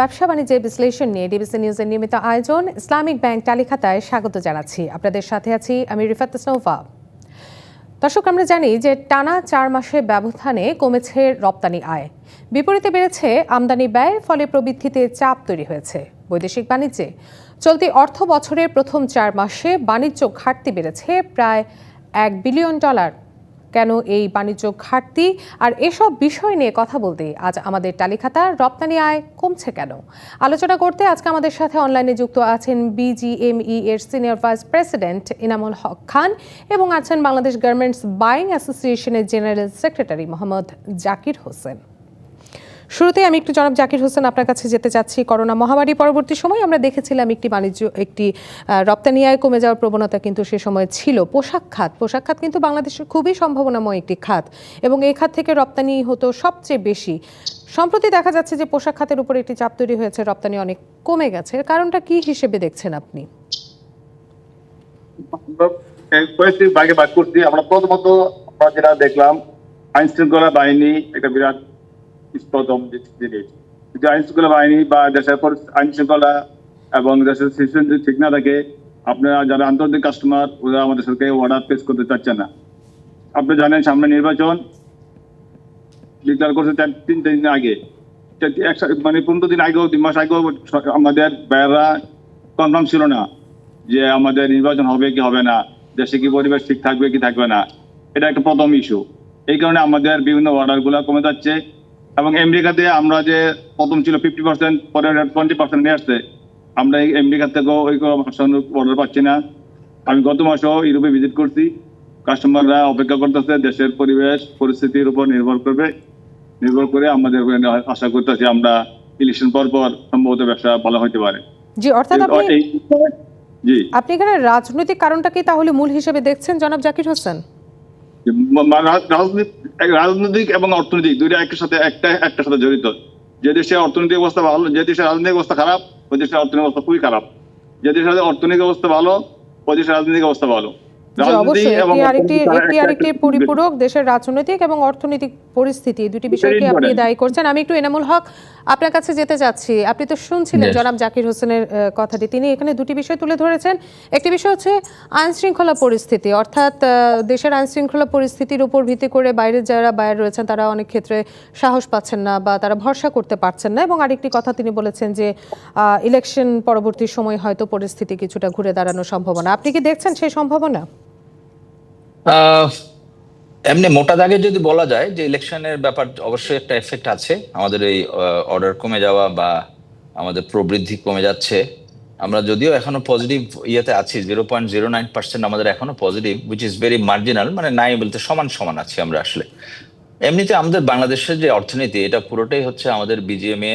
ব্যবসা বাণিজ্যের বিশ্লেষণ নিয়ে ডিবিসি নিউজের নিয়মিত আয়োজন ইসলামিক ব্যাংক তালিখাতায় স্বাগত জানাচ্ছি। আপনাদের সাথে আছি আমি রিফাত ইসলাম। দর্শক, আমরা জানি যে টানা 4 মাসের ব্যবধানে কমেছে রপ্তানি আয়, বিপরীতে বেড়েছে আমদানি ব্যয়, ফলে প্রবৃদ্ধিতে চাপ তৈরি হয়েছে বৈদেশিক বাণিজ্যে। চলতি অর্থ বছরের প্রথম 4 মাসে বাণিজ্য ঘাটতি বেড়েছে প্রায় $1 বিলিয়ন। কেন এই বাণিজ্য ঘাটতি আর এসব বিষয় নিয়ে কথা বলতে আজ আমাদের তালিখাতা রপ্তানি আয় কমছে কেন আলোচনা করতে আজকে আমাদের সাথে অনলাইনে যুক্ত আছেন বিজিএমই এর সিনিয়র ভাইস প্রেসিডেন্ট ইনামুল হক খান এবং আছেন বাংলাদেশ গার্মেন্টস বাইং অ্যাসোসিয়েশনের জেনারেল সেক্রেটারি মোহাম্মদ জাকির হোসেন। শুরুতে আমি একটু জনাব জাকির হোসেন আপনার কাছে যেতে চাচ্ছি। করোনা মহামারী পরবর্তী সময় আমরা দেখেছিলাম একটি রপ্তানি আয় কমে যাওয়ার প্রবণতা কিন্তু সে সময় ছিল। পোশাক খাত কিন্তু বাংলাদেশের খুবই সম্ভাবনাময় একটি খাত এবং এই খাত থেকে রপ্তানি হতো সবচেয়ে বেশি। সম্প্রতি দেখা যাচ্ছে যে পোশাক খাতের উপর একটি চাপ তৈরি হয়েছে, রপ্তানি অনেক কমে গেছে। কারণটা কি হিসেবে দেখছেন আপনি? আমরা প্রথমত যেটা দেখলাম, আইন শৃঙ্খলা বাহিনী একটা বিরাট প্রথম জিনিস। যদি আইন শৃঙ্খলা বাহিনী বা দেশের আইন শৃঙ্খলা এবং দেশের সিস্টেম যদি ঠিক না থাকে, আপনারা যারা আন্তর্জাতিক কাস্টমার ওরা আমাদের সাথে অর্ডার প্লেস করতে চাচ্ছে না। আপনি জানেন সামনে নির্বাচন ডিক্লেয়ার করছে 3 দিন আগে, মানে 15 দিন আগেও 2 মাস আগেও আমাদের বাইরেরা কনফার্ম ছিল না যে আমাদের নির্বাচন হবে কি হবে না, দেশে কি পরিবেশ ঠিক থাকবে কি থাকবে না। এটা একটা প্রথম ইস্যু। এই কারণে আমাদের বিভিন্ন অর্ডার গুলা কমে যাচ্ছে এবং আমেরিকাতে আমরা যে প্রথম ছিল 50%, পরে 20% নিয়ে আসছে, আমরা আমেরিকা থেকেও ওই অর্ডার পাচ্ছি না। আমি গত মাসেও ইউরোপে ভিজিট করছি, কাস্টমাররা অপেক্ষা করতেছে, দেশের পরিবেশ পরিস্থিতির উপর নির্ভর করে আমাদের আশা করতেছি আমরা ইলেকশন পর সম্ভবত ব্যবসা ভালো হতে পারে। জি, অর্থাৎ আপনি এখানে রাজনৈতিক কারণটা কি তাহলে মূল হিসেবে দেখছেন জনাব জাকির হোসেন? রাজনৈতিক এবং অর্থনৈতিক দুইটা একটার সাথে জড়িত। যে দেশের অর্থনৈতিক অবস্থা ভালো, যে দেশের রাজনৈতিক অবস্থা খারাপ, ওই দেশের অর্থনৈতিক অবস্থা খুবই খারাপ। যে দেশের অর্থনৈতিক অবস্থা ভালো, ওই দেশের রাজনৈতিক অবস্থা ভালো। একটি পরিপূরক দেশের রাজনৈতিক এবং অর্থনৈতিক পরিস্থিতি, দুটি বিষয়কে আপনি দায়ী করছেন। আমি একটু এনামুল হক আপনার কাছে যেতে চাচ্ছি। আপনি তো শুনছিলেন জনাব জাকির হোসেনের কথাটি, তিনি এখানে দুটি বিষয় তুলে ধরেছেন। একটি বিষয় হচ্ছে আইন শৃঙ্খলা পরিস্থিতি, অর্থাৎ দেশের আইন শৃঙ্খলা পরিস্থিতির উপর ভিত্তি করে বাইরের যারা বাইরে রয়েছেন তারা অনেক ক্ষেত্রে সাহস পাচ্ছেন না বা তারা ভরসা করতে পারছেন না। এবং আরেকটি কথা তিনি বলেছেন যে ইলেকশন পরবর্তী সময় হয়তো পরিস্থিতি কিছুটা ঘুরে দাঁড়ানোর সম্ভাবনা। আপনি কি দেখছেন সেই সম্ভাবনা? এমনি মোটা দাগে যদি বলা যায় যে ইলেকশনের ব্যাপার অবশ্যই একটা এফেক্ট আছে আমাদের এই অর্ডার কমে যাওয়া বা আমাদের প্রবৃদ্ধি কমে যাচ্ছে। আমরা যদিও এখনো পজিটিভ ইয়েতে আছি, 0.09% আমাদের এখনো positive, which is very marginal, মানে নাই বলতে সমান আছি আমরা আসলে। এমনিতে আমাদের বাংলাদেশের যে অর্থনীতি, এটা পুরোটাই হচ্ছে আমাদের বিজিএমএ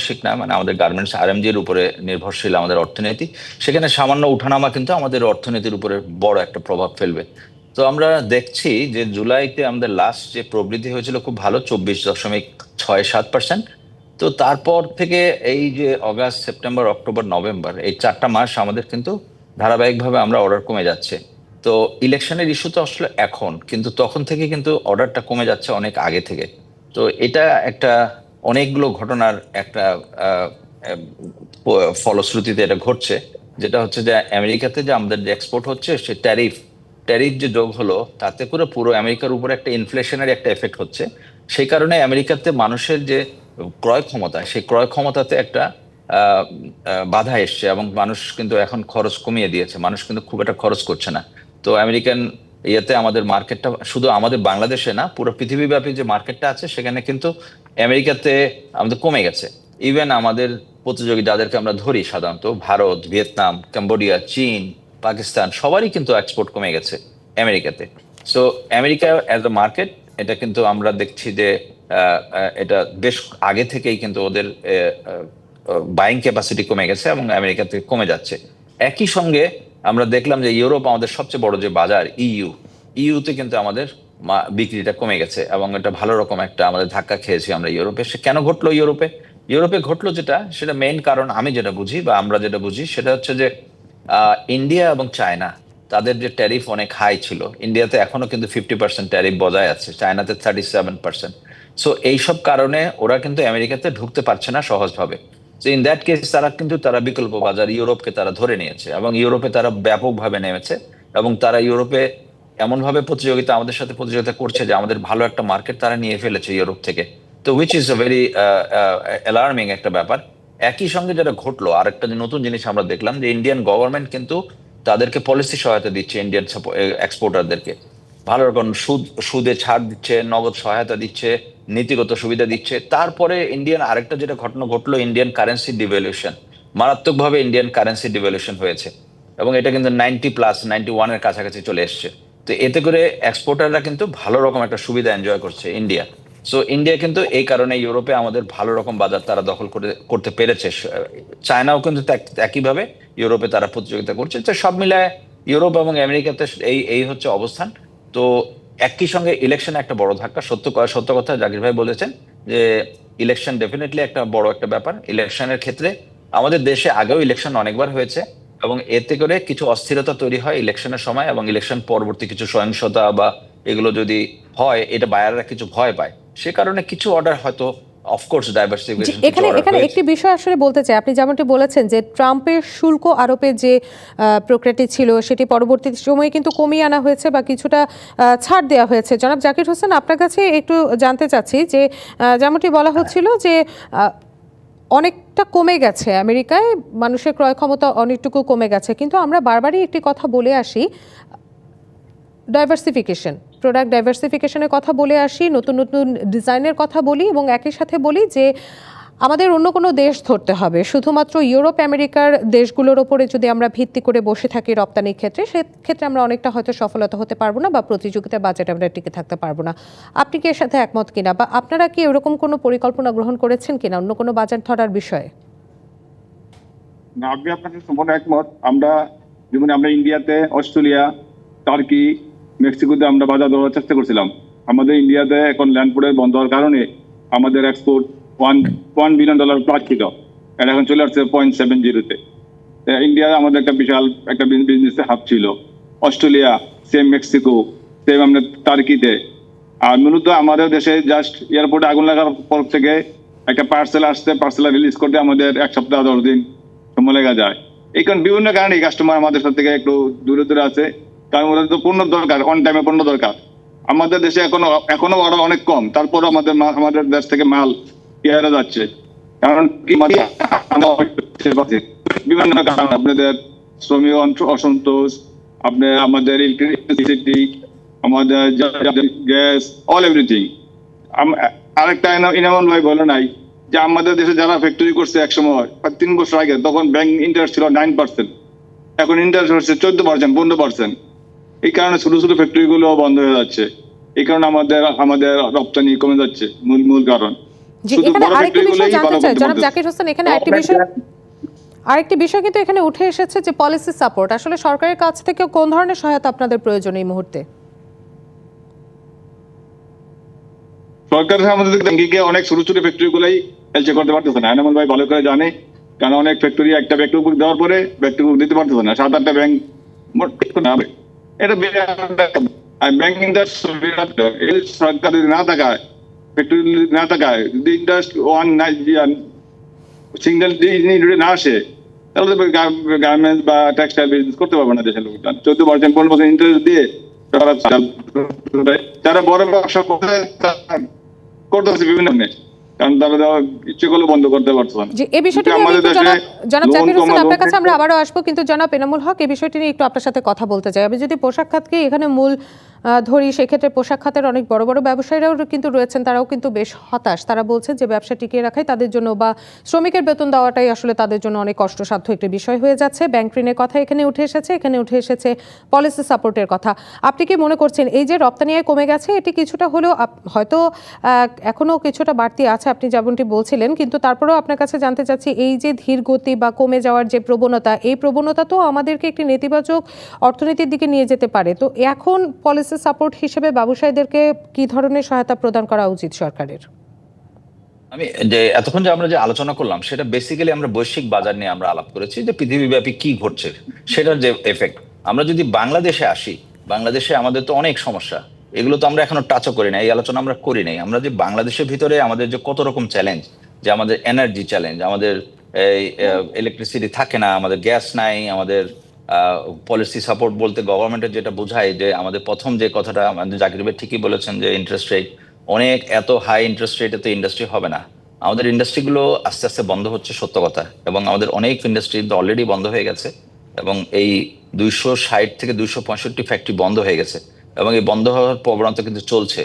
শিখ না, মানে আমাদের গার্মেন্টস আরএমজির উপরে নির্ভরশীল আমাদের অর্থনীতি। সেখানে সামান্য উঠানামা কিন্তু আমাদের অর্থনীতির উপরে বড় একটা প্রভাব ফেলবে। তো আমরা দেখছি যে জুলাইতে আমাদের লাস্ট যে প্রবৃদ্ধি হয়েছিল খুব ভালো, 24.67%। তো তারপর থেকে এই যে অগাস্ট, সেপ্টেম্বর, অক্টোবর, নভেম্বর, এই 4টা মাস আমাদের কিন্তু ধারাবাহিকভাবে আমরা অর্ডার কমে যাচ্ছে। তো ইলেকশনের ইস্যু তো আসলে এখন, কিন্তু তখন থেকে কিন্তু অর্ডারটা কমে যাচ্ছে অনেক আগে থেকে। তো এটা একটা অনেকগুলো ঘটনার একটা ফলশ্রুতিতে এটা ঘটছে, যেটা হচ্ছে যে আমেরিকাতে যে আমাদের যে এক্সপোর্ট হচ্ছে, সে ট্যারিফ যে যোগ হলো, তাতে করে পুরো আমেরিকার উপরে একটা ইনফ্লেশনের একটা এফেক্ট হচ্ছে। সেই কারণে আমেরিকাতে মানুষের যে ক্রয় ক্ষমতা, সেই ক্রয় ক্ষমতাতে একটা বাধা এসছে এবং মানুষ কিন্তু এখন খরচ কমিয়ে দিয়েছে, মানুষ কিন্তু খুব একটা খরচ করছে না। তো আমেরিকান ইয়েতে আমাদের মার্কেটটা শুধু আমাদের বাংলাদেশে না, পুরো পৃথিবীব্যাপী যে মার্কেটটা আছে সেখানে কিন্তু আমেরিকাতে আমাদের কমে গেছে। ইভেন আমাদের প্রতিযোগী যাদেরকে আমরা ধরি সাধারণত, ভারত, ভিয়েতনাম, কম্বোডিয়া, চীন, পাকিস্তান, সবারই কিন্তু এক্সপোর্ট কমে গেছে আমেরিকাতে। So America as a market, এটা কিন্তু আমরা দেখছি যে এটা বেশ আগে থেকেই কিন্তু ওদের বাইং ক্যাপাসিটি কমে গেছে এবং আমেরিকা থেকে কমে যাচ্ছে। একই সঙ্গে আমরা দেখলাম যে ইউরোপ আমাদের সবচেয়ে বড় যে বাজার, ইউতে কিন্তু আমাদের বিক্রিটা কমে গেছে এবং এটা ভালো রকম একটা আমাদের ধাক্কা খেয়েছি আমরা ইউরোপে। সে কেন ঘটলো ইউরোপে ঘটলো সেটা মেইন কারণ আমি যেটা বুঝি বা আমরা যেটা বুঝি, সেটা হচ্ছে যে ইন্ডিয়া এবং চায়না, তাদের যে ট্যারিফ অনেক হাই ছিল। ইন্ডিয়াতে এখনো কিন্তু 50% ট্যারিফ বজায় আছে, চায়নাতে 37%। সো এইসব কারণে ওরা কিন্তু আমেরিকাতে ঢুকতে পারছে না সহজভাবে। তো ইন দ্যাট কেস তারা বিকল্প বাজার ইউরোপকে তারা ধরে নিয়েছে এবং ইউরোপে তারা ব্যাপকভাবে নেমেছে এবং তারা ইউরোপে এমন ভাবে আমাদের সাথে প্রতিযোগিতা করছে যে আমাদের ভালো একটা মার্কেট তারা নিয়ে ফেলেছে ইউরোপ থেকে। তো which is a very alarming একটা ব্যাপার। একই সঙ্গে যেটা ঘটলো, আরেকটা যে নতুন জিনিস আমরা দেখলাম যে ইন্ডিয়ান গভর্নমেন্ট কিন্তু তাদেরকে পলিসি সহায়তা দিচ্ছে ইন্ডিয়ান এক্সপোর্টারদেরকে। ভালো রকম সুদে ছাড় দিচ্ছে, নগদ সহায়তা দিচ্ছে, নীতিগত সুবিধা দিচ্ছে। তারপরে ইন্ডিয়ান আরেকটা যেটা ঘটনা ঘটলো, ইন্ডিয়ান কারেন্সি ডিভ্যালুয়েশন, মারাত্মকভাবে ইন্ডিয়ান কারেন্সি ডিভ্যালুয়েশন হয়েছে এবং এটা কিন্তু 90+91 কাছাকাছি চলে এসছে। তো এতে করে এক্সপোর্টাররা কিন্তু ভালো রকম একটা সুবিধা এনজয় করছে ইন্ডিয়া। সো ইন্ডিয়া কিন্তু এই কারণে ইউরোপে আমাদের ভালো রকম বাজার তারা দখল করতে পেরেছে। চায়নাও কিন্তু একইভাবে ইউরোপে তারা প্রতিযোগিতা করছে। তো সব মিলায় ইউরোপ এবং আমেরিকাতে এই এই হচ্ছে অবস্থান। তো একই সঙ্গে ইলেকশনে একটা বড় ধাক্কা। সত্য কথা জাকির ভাই বলেছেন যে ইলেকশন ডেফিনেটলি একটা বড় একটা ব্যাপার। ইলেকশনের ক্ষেত্রে আমাদের দেশে আগেও ইলেকশন অনেকবার হয়েছে এবং এতে করে কিছু অস্থিরতা তৈরি হয় ইলেকশনের সময় এবং ইলেকশন পরবর্তী কিছু সহিংসতা বা এগুলো যদি হয়, এটা বায়াররা কিছু ভয় পায়। সে কারণে কিছু অর্ডার হয়তো অফকোর্স জি, ডাইভার্সিফিকেশন কিছু এখানে অর্ডার এখানে হয়েছে। একটি বিষয় আসলে বলতে চাই, আপনি যেমনটি বলেছেন যে ট্রাম্পের শুল্ক আরোপের যে প্রক্রিয়াটি ছিল সেটি পরবর্তী সময়ে কিন্তু কমিয়ে আনা হয়েছে বা কিছুটা ছাড় দেওয়া হয়েছে। জনাব জাকির হোসেন, আপনার কাছে একটু জানতে চাচ্ছি যে যেমনটি বলা হচ্ছিল যে অনেকটা কমে গেছে আমেরিকায় মানুষের ক্রয় ক্ষমতা অনেকটুকু কমে গেছে, কিন্তু আমরা বারবারই একটি কথা বলে আসি, ডাইভার্সিফিকেশন, প্রোডাক্ট ডাইভার্সিফিকেশনের কথা বলে আসি, নতুন নতুন ডিজাইনের কথা বলি এবং একই সাথে বলি যে আমাদের অন্য কোনো দেশ ধরতে হবে। শুধুমাত্র ইউরোপ আমেরিকার দেশগুলোর ওপরে যদি আমরা ভিত্তি করে বসে থাকি রপ্তানির ক্ষেত্রে, সেক্ষেত্রে আমরা অনেকটা হয়তো সফলতা হতে পারবো না বা প্রতিযোগিতার বাজেটে আমরা টিকে থাকতে পারবো না। আপনি কি এর সাথে একমত কিনা বা আপনারা কি এরকম কোনো পরিকল্পনা গ্রহণ করেছেন কিনা অন্য কোনো বাজার ধরার বিষয়ে? না, আমি আপনার সাথে সম্পূর্ণ একমত। যেমন আমরা ইন্ডিয়াতে, অস্ট্রেলিয়া, টার্কি, মেক্সিকোতে আমরা বাজার ধরার চেষ্টা করছিলাম। আমাদের ইন্ডিয়াতে এখন ল্যান্ডপোর্টের বন্ধ হওয়ার কারণে আমাদের এক্সপোর্ট $1 বিলিয়ন প্লাস ছিল, এটা এখন চলে আসছে 0.70-তে। ইন্ডিয়া আমাদের একটা বিশাল একটা বিজনেস হাব ছিল। অস্ট্রেলিয়া সেম, মেক্সিকো সেম, আমরা টার্কিতে। আর মূলত আমাদের দেশে জাস্ট এয়ারপোর্টে আগুন লাগার পর থেকে একটা পার্সেল আসতে, পার্সেল রিলিজ করতে আমাদের 1 সপ্তাহ 10 দিন সময় লেগে যায়। এই কারণ বিভিন্ন কারণে কাস্টমার আমাদের সাথে থেকে একটু দূরে দূরে আছে, কারণ ওদের তো পণ্য দরকার, অন টাইমে পণ্য দরকার। আমাদের দেশে এখনো অর্ডার অনেক কম, তারপর আমাদের দেশ থেকে মাল হারা যাচ্ছে। কারণ কি, বিভিন্ন কারণ, আপনাদের শ্রমিক অসন্তোষ, আপনার আমাদের ইলেকট্রিসিটি, আমাদের গ্যাস, অল এভরিথিং। আরেকটা ইনামন ভাই বলে নাই যে আমাদের দেশে যারা ফ্যাক্টরি করছে এক সময় 3 বছর আগে, তখন ব্যাংক ইন্টারেস্ট ছিল 9%, এখন ইন্টারেস্ট হচ্ছে 14%, 15%। এই কারণে ছোট ছোট ফ্যাক্টরি গুলো বন্ধ হয়ে যাচ্ছে। এই কারণে আমাদের রপ্তানি কমে যাচ্ছে, মূল কারণ। জি, এখানে আরেকটি বিষয় জানতে চাই জনাব জাকির হোসেন, এখানে আরেকটি বিষয় কিন্তু এখানে উঠে এসেছে যে পলিসি সাপোর্ট। আসলে সরকারের কাছ থেকে কোন ধরনের সহায়তা আপনাদের প্রয়োজন এই মুহূর্তে? সরকার আমাদের ব্যাংকিংকে অনেক ছোট ছোট ফ্যাক্টরি গুলাই হেলচে করতে পারতেছে না। এনামুল ভাই ভালো করে জানে, কারণ অনেক ফ্যাক্টরি একটা ফ্যাক্টরি বুক দেওয়ার পরে ফ্যাক্টরি বুক দিতে পারতেছে না। 7-8টা ব্যাংক এটা ব্যাংকিং সরকার যদি না থাকায়, ফ্যাক্টরি না থাকায়, যদি ইন্টারেস্ট সিঙ্গেল না আসে, তাহলে গার্মেন্টস বা টেক্সটাইল বিজনেস করতে পারবে না দেশের লোকজন। 14%, 15% ইন্টারেস্ট দিয়ে যারা বড় ব্যবসা করতেছে বিভিন্ন, কারণ তারা ইচ্ছে করলে বন্ধ করতে পারছে না। যে এই বিষয়টি নিয়ে একটু জনাব জাকির হোসেন আপনার কাছে আমরা আবারও আসবো, কিন্তু জনাব এনামুল হক এই বিষয়টি নিয়ে একটু আপনার সাথে কথা বলতে চাই। আমি যদি পোশাক খাতকে এখানে মূল ধরি, সেক্ষেত্রে পোশাক খাতের অনেক বড় বড় ব্যবসায়ীরাও কিন্তু রয়েছেন, তারাও কিন্তু বেশ হতাশ। তারা বলছে যে ব্যবসা টিকিয়ে রাখাই তাদের জন্য বা শ্রমিকের বেতন দেওয়াটাই আসলে তাদের জন্য অনেক কষ্টসাধ্য একটি বিষয় হয়ে যাচ্ছে। ব্যাংক ঋণের কথা এখানে উঠে এসেছে পলিসি সাপোর্টের কথা। আপনি কি মনে করছেন এই যে রপ্তানি আয় কমে গেছে, এটি কিছুটা হলেও হয়তো এখনো কিছুটা বাড়তি আছে আপনি যেমনটি বলছিলেন, কিন্তু তারপরেও আপনার কাছে জানতে চাচ্ছি এই যে ধীর গতি বা কমে যাওয়ার যে প্রবণতা, এই প্রবণতা তো আমাদেরকে একটি নেতিবাচক অর্থনীতির দিকে নিয়ে যেতে পারে। তো এখন পলিসি সাপোর্ট হিসেবে ব্যবসায়ীদেরকে কি ধরনের সহায়তা প্রদান করা উচিত সরকারের? আমি যে এতক্ষণ যে আমরা যে আলোচনা করলাম সেটা বেসিক্যালি আমরা বৈশ্বিক বাজার নিয়ে আমরা আলাপ করেছি, যে পৃথিবীব্যাপী কি ঘটছে সেটার যে এফেক্ট। আমরা যদি বাংলাদেশে আসি, বাংলাদেশে আমাদের তো অনেক সমস্যা। এগুলো তো আমরা এখনো টাচও করি না, এই আলোচনা আমরা করি নাই। আমরা যে বাংলাদেশের ভিতরে আমাদের যে কত রকম চ্যালেঞ্জ, যে আমাদের এনার্জি চ্যালেঞ্জ, আমাদের এই ইলেকট্রিসিটি থাকে না, আমাদের গ্যাস নাই, আমাদের পলিসি সাপোর্ট বলতে গভর্নমেন্টের যেটা বোঝায়, যে আমাদের প্রথম যে কথাটা আমাদের জাকির ভাই ঠিকই বলেছেন যে ইন্টারেস্ট রেট অনেক, এত হাই ইন্টারেস্ট রেটে তো ইন্ডাস্ট্রি হবে না। আমাদের ইন্ডাস্ট্রিগুলো আস্তে আস্তে বন্ধ হচ্ছে, সত্য কথা, এবং আমাদের অনেক ইন্ডাস্ট্রি তো অলরেডি বন্ধ হয়ে গেছে, এবং এই 260 থেকে 265 ফ্যাক্টরি বন্ধ হয়ে গেছে, এবং এই বন্ধ হওয়ার প্রবণতা কিন্তু চলছে।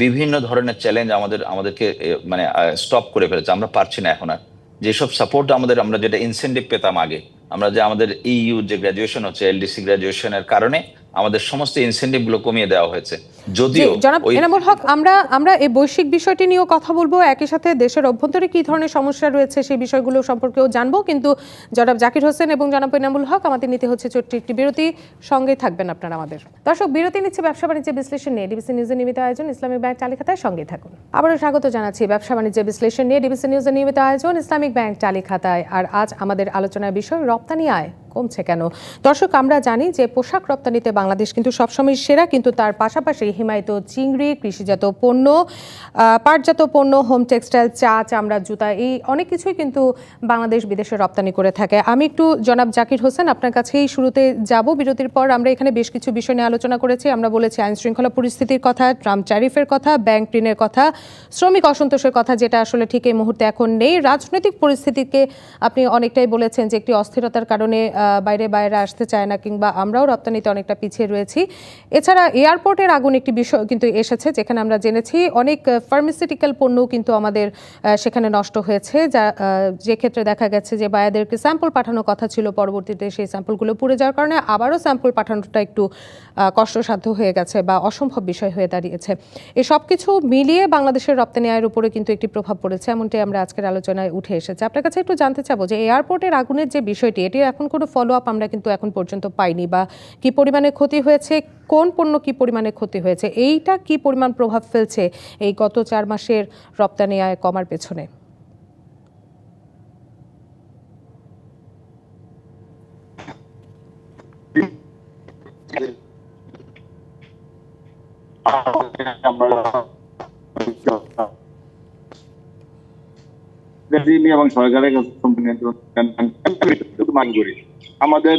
বিভিন্ন ধরনের চ্যালেঞ্জ আমাদেরকে মানে স্টপ করে ফেলেছে, আমরা পারছি না এখন আর। যেসব সাপোর্ট আমরা যেটা ইনসেন্টিভ পেতাম আগে, আমরা যে আমাদের ইইউ যে গ্রাজুয়েশন হচ্ছে, এলডিসি গ্রাজুয়েশনের কারণে আমাদের সমস্ত ইনসেন্টিভ গুলো কমিয়ে দেওয়া হয়েছে। জি, যদিও জনাব ওই এনামুল হক, আমরা এই বৈশ্বিক বিষয়টি নিয়েও কথা বলবো, একই সাথে দেশের অভ্যন্তরে কি ধরনের সমস্যা রয়েছে সেই বিষয়গুলো সম্পর্কেও জানবো, কিন্তু জনাব জাকির হোসেন এবং জনাব এনামুল হক, আমাদের নিতে হচ্ছে ছোট্ট একটি বিরতি। সঙ্গেই থাকবেন আপনারা আমাদের। দর্শক, বিরতি নিচ্ছে ব্যবসা বাণিজ্য বিশ্লেষণ নিয়ে ডিবিসি নিউজের নিয়মিত আয়োজন ইসলামিক ব্যাংক টালিখাতায়, সঙ্গেই থাকুন। আবারও স্বাগত জানাচ্ছি ব্যবসা বাণিজ্য বিশ্লেষণ নিয়ে ডিবিসি নিউজের নিয়মিত আয়োজন ইসলামিক ব্যাংক টালিখাতায়। আর আজ আমাদের আলোচনার বিষয় রপ্তানি আয় কমছে কেন। দর্শক, আমরা জানি যে পোশাক রপ্তানিতে বাংলাদেশ কিন্তু সবসময় সেরা, কিন্তু তার পাশাপাশি হিমায়িত চিংড়ি, কৃষিজাত পণ্য, পাটজাত পণ্য, হোম টেক্সটাইল, চা, চামড়া, জুতা, এই অনেক কিছুই কিন্তু বাংলাদেশ বিদেশে রপ্তানি করে থাকে। আমি একটু জনাব জাকির হোসেন আপনার কাছেই শুরুতে যাব। বিরতির পর আমরা এখানে বেশ কিছু বিষয় নিয়ে আলোচনা করেছি। আমরা বলেছি আইন শৃঙ্খলা পরিস্থিতির কথা, ট্রাম্প ট্যারিফের কথা, ব্যাংক ঋণের কথা, শ্রমিক অসন্তোষের কথা, যেটা আসলে ঠিক এই মুহূর্তে এখন নেই। রাজনৈতিক পরিস্থিতিকে আপনি অনেকটাই বলেছেন যে একটি অস্থিরতার কারণে বাইরে আসতে চায় না, কিংবা আমরাও রপ্তানিতে অনেকটা পিছিয়ে রয়েছি। এছাড়া এয়ারপোর্টের আগুন একটি বিষয় কিন্তু এসেছে, যেখানে আমরা জেনেছি অনেক ফার্মাসিউটিক্যাল পণ্য কিন্তু আমাদের সেখানে নষ্ট হয়েছে, যে ক্ষেত্রে দেখা গেছে যে বায়ারদেরকে স্যাম্পল পাঠানোর কথা ছিল, পরবর্তীতে সেই স্যাম্পলগুলো পুড়ে যাওয়ার কারণে আবারও স্যাম্পল পাঠানোটা একটু কষ্টসাধ্য হয়ে গেছে বা অসম্ভব বিষয় হয়ে দাঁড়িয়েছে। এই সব কিছু মিলিয়ে বাংলাদেশের রপ্তানি আয়ের উপরে কিন্তু একটি প্রভাব পড়েছে, এমনটাই আমরা আজকের আলোচনায় উঠে এসেছে। আপনার কাছে একটু জানতে চাবো যে এয়ারপোর্টের আগুনের যে বিষয়টি, এটির এখন কোনো ফলো আপ আমরা কিন্তু এখন পর্যন্ত পাইনি, বা কি পরিমাণে ক্ষতি হয়েছে, কোন পণ্য কি পরিমাণে ক্ষতি হয়েছে, এইটা কি পরিমাণ প্রভাব ফেলছে এই গত 4 মাসের রপ্তানি আয় কমার পেছনে। এবং সরকারের কাছে মান করি আমাদের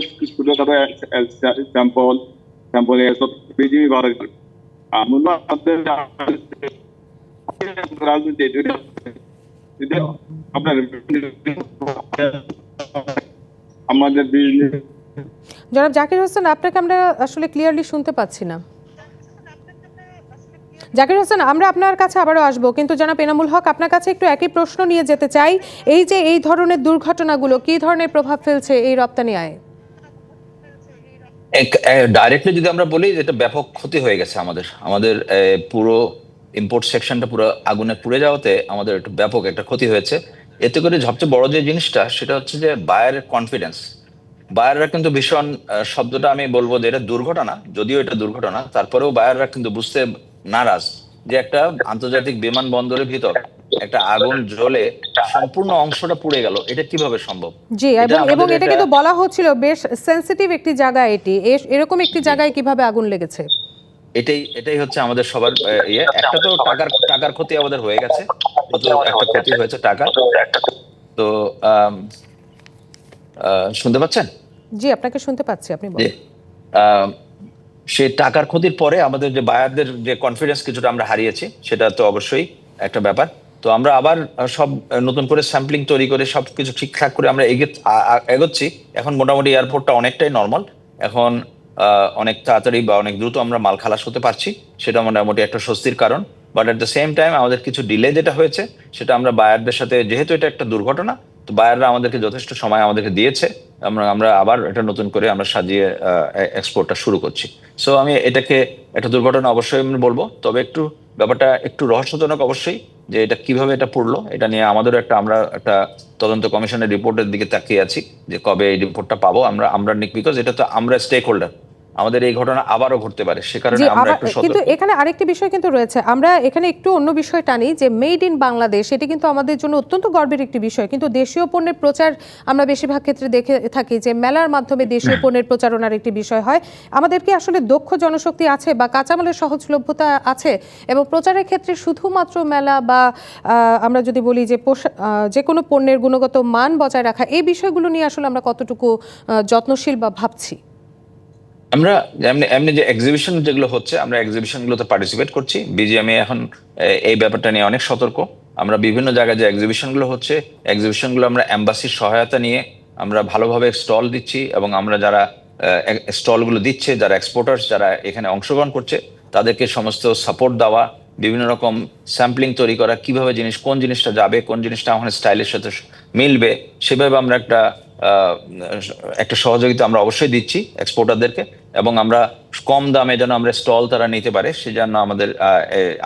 স্যাম্পল সব বিজিবি ভালো রাজনীতি আপনার আমাদের জনাব জাকির হোসেন, আপনাকে আমরা আসলে ক্লিয়ারলি শুনতে পাচ্ছি না। জাকির হোসেন, আমরা আপনার কাছে আবারও আসবো, কিন্তু জনাব এনামুল হক, আপনার কাছে একটু একই প্রশ্ন নিয়ে যেতে চাই। এই যে এই ধরনের দুর্ঘটনাগুলো কি ধরনের প্রভাব ফেলছে এই রপ্তানি আয়ে? ডাইরেক্টলি যদি আমরা বলি, এটা ব্যাপক ক্ষতি হয়ে গেছে আমাদের পুরো ইম্পোর্ট সেকশনটা পুরো আগুনে পুড়ে যাওয়াতে আমাদের একটা ব্যাপক একটা ক্ষতি হয়েছে। এতে করে সবচেয়ে বড় যে জিনিসটা, সেটা হচ্ছে যে বায়ারের কনফিডেন্স। বায়াররা কিন্তু ভীষণ, শব্দটা আমি বলবো যে এটা দুর্ঘটনা, যদিও এটা দুর্ঘটনা, তারপরেও বায়াররা কিন্তু বুঝতে নারাজ যে একটা আন্তর্জাতিক বিমানবন্দরের ভিতর একটা আগুন জ্বলে সম্পূর্ণ অংশটা পুড়ে গেল, এটা কিভাবে সম্ভব? জি, এবং এটা কিন্তু বলা হচ্ছিল বেশ সেনসিটিভ একটি জায়গা, এটি এরকম একটি জায়গায় কিভাবে আগুন লেগেছে। এটাই হচ্ছে আমাদের সবার একটা তো টাকার ক্ষতি আমাদের হয়ে গেছে, প্রচুর একটা ক্ষতি হয়েছে টাকা। তো শুনতে পাচ্ছেন? জি, আপনাকে শুনতে পাচ্ছি, আপনি বলুন। সেই টাকার ক্ষতির পরে আমাদের যে বায়ারদের যে কনফিডেন্স কিছুটা আমরা হারিয়েছি, সেটা তো অবশ্যই একটা ব্যাপার। তো আমরা আবার সব নতুন করে স্যাম্পলিং তৈরি করে সবকিছু ঠিকঠাক করে আমরা এগোচ্ছি। এখন মোটামুটি এয়ারপোর্টটা অনেকটাই নর্মাল, এখন অনেক তাড়াতাড়ি বা অনেক দ্রুত আমরা মাল খালাস হতে পারছি, সেটা মোটামুটি একটা স্বস্তির কারণ। But at the same time আমাদের কিছু ডিলে যেটা হয়েছে, সেটা আমরা বায়ারদের সাথে, যেহেতু এটা একটা দুর্ঘটনা, তো বায়াররা আমাদেরকে যথেষ্ট সময় আমাদেরকে দিয়েছে, আমরা আবার এটা নতুন করে আমরা সাজিয়ে এক্সপোর্টটা শুরু করছি। সো আমি এটাকে একটা দুর্ঘটনা অবশ্যই আমি বলবো, তবে ব্যাপারটা একটু রহস্যজনক অবশ্যই, যে এটা কিভাবে এটা পড়লো, এটা নিয়ে আমাদেরও আমরা একটা তদন্ত কমিশনের রিপোর্টের দিকে তাকিয়ে আছি, যে কবে এই রিপোর্টটা পাবো আমরা বিকজ এটা তো আমরা স্টেক হোল্ডার, আমাদের এই ঘটনা আবারও ঘটতে পারে, সে কারণে জি, আমরা একটু কিন্তু সতর্ক। এখানে আরেকটি বিষয় কিন্তু রয়েছে, আমরা এখানে একটু অন্য বিষয় টানি যে মেড ইন বাংলাদেশ, এটি কিন্তু আমাদের জন্য অত্যন্ত গর্বের একটি বিষয়, কিন্তু দেশীয় পণ্যের প্রচার আমরা বেশিরভাগ ক্ষেত্রে দেখে থাকি যে মেলার মাধ্যমে দেশীয় পণ্যের প্রচারণার একটি বিষয় হয়। আমাদের কি আসলে দক্ষ জনশক্তি আছে বা কাঁচামালের সহজলভ্যতা আছে, এবং প্রচারের ক্ষেত্রে শুধুমাত্র মেলা বা আমরা যদি বলি যে যে কোনো পণ্যের গুণগত মান বজায় রাখা, এই বিষয়গুলো নিয়ে আসলে আমরা কতটুকু যত্নশীল বা ভাবছি? আমরা এমনি এমনি যে এক্সিবিশন যেগুলো হচ্ছে, আমরা এক্সিবিশনগুলোতে পার্টিসিপেট করছি। বিজিএমএ এখন এই ব্যাপারটা নিয়ে অনেক সতর্ক। আমরা বিভিন্ন জায়গায় যে এক্সিবিশনগুলো হচ্ছে, এক্সিবিশনগুলো আমরা এম্বাসির সহায়তা নিয়ে আমরা ভালোভাবে স্টল দিচ্ছি, এবং আমরা যারা স্টলগুলো দিচ্ছে, যারা এক্সপোর্টার্স, যারা এখানে অংশগ্রহণ করছে, তাদেরকে সমস্ত সাপোর্ট দেওয়া, বিভিন্ন রকম স্যাম্পলিং তৈরি করা, কিভাবে কোন জিনিসটা যাবে, কোন জিনিসটা আমার স্টাইলের সাথে মিলবে, সেভাবে আমরা একটা সহযোগিতা আমরা অবশ্যই দিচ্ছি এক্সপোর্টারদেরকে। এবং আমরা কম দামে যেন আমরা স্টল তারা নিতে পারে, সেজন্য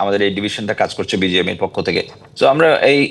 আমাদের এই ডিভিশনটা কাজ করছে বিজিএম এর পক্ষ থেকে। তো আমরা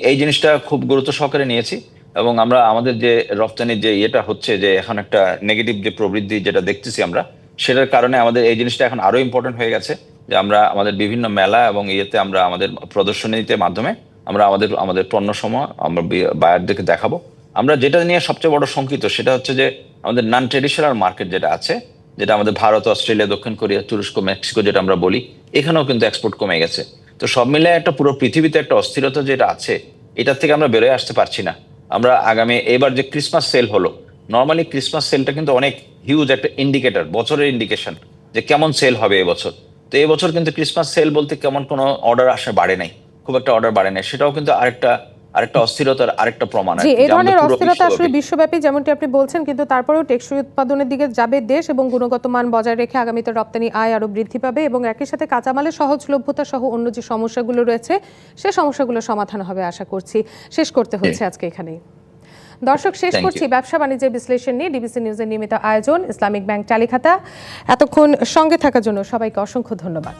এই জিনিসটা খুব গুরুত্ব সহকারে নিয়েছি, এবং আমরা আমাদের যে রপ্তানির যে ইয়েটা হচ্ছে, যে এখন একটা নেগেটিভ যে প্রবৃদ্ধি যেটা দেখতেছি আমরা, সেটার কারণে আমাদের এই জিনিসটা এখন আরো ইম্পর্টেন্ট হয়ে গেছে, যে আমরা আমাদের বিভিন্ন মেলা এবং ইয়েতে আমরা আমাদের প্রদর্শনীতে মাধ্যমে আমরা আমাদের পণ্য সমূহ আমরা বায়ারদেরকে দেখাবো। আমরা যেটা নিয়ে সবচেয়ে বড় শঙ্কিত সেটা হচ্ছে যে আমাদের নন ট্রেডিশনাল মার্কেট যেটা আছে, যেটা আমাদের ভারত, অস্ট্রেলিয়া, দক্ষিণ কোরিয়া, তুরস্ক, মেক্সিকো যেটা আমরা বলি, এখানেও কিন্তু এক্সপোর্ট কমে গেছে। তো সব মিলে একটা পুরো পৃথিবীতে একটা অস্থিরতা যেটা আছে, এটার থেকে আমরা বেরোয় আসতে পারছি না। আমরা আগামী এবার যে ক্রিসমাস সেল হলো, নর্মালি ক্রিসমাস সেলটা কিন্তু অনেক হিউজ একটা ইন্ডিকেটর, বছরের ইন্ডিকেশন যে কেমন সেল হবে এবছর। তো এবছর কিন্তু ক্রিসমাস সেল বলতে কেমন কোনো অর্ডার বাড়ে নাই, খুব একটা অর্ডার বাড়ে নাই। সেটাও কিন্তু আরেকটা অস্থিরতার আরেকটা প্রমাণ। জি, এই ধরনের অস্থিরতা আসলে বিশ্বব্যাপী, যেমনটি আপনি বলছেন, কিন্তু তারপরেও টেকসই উৎপাদনের দিকে যাবে দেশ, এবং গুণগত মান বজায় রেখে আগামীতে রপ্তানি আয় আরো বৃদ্ধি পাবে, এবং একই সাথে কাঁচামালের সহজলভ্যতা সহ অন্য যে সমস্যাগুলো রয়েছে, সেই সমস্যাগুলো সমাধান হবে আশা করছি। শেষ করতে হচ্ছে আজকে এখানেই। দর্শক, শেষ করছি ব্যবসা বাণিজ্যের বিশ্লেষণ নিয়ে ডিবিসি নিউজের নিয়মিত আয়োজন ইসলামিক ব্যাংক টালিখাতা। এতক্ষণ সঙ্গে থাকার জন্য সবাইকে অসংখ্য ধন্যবাদ।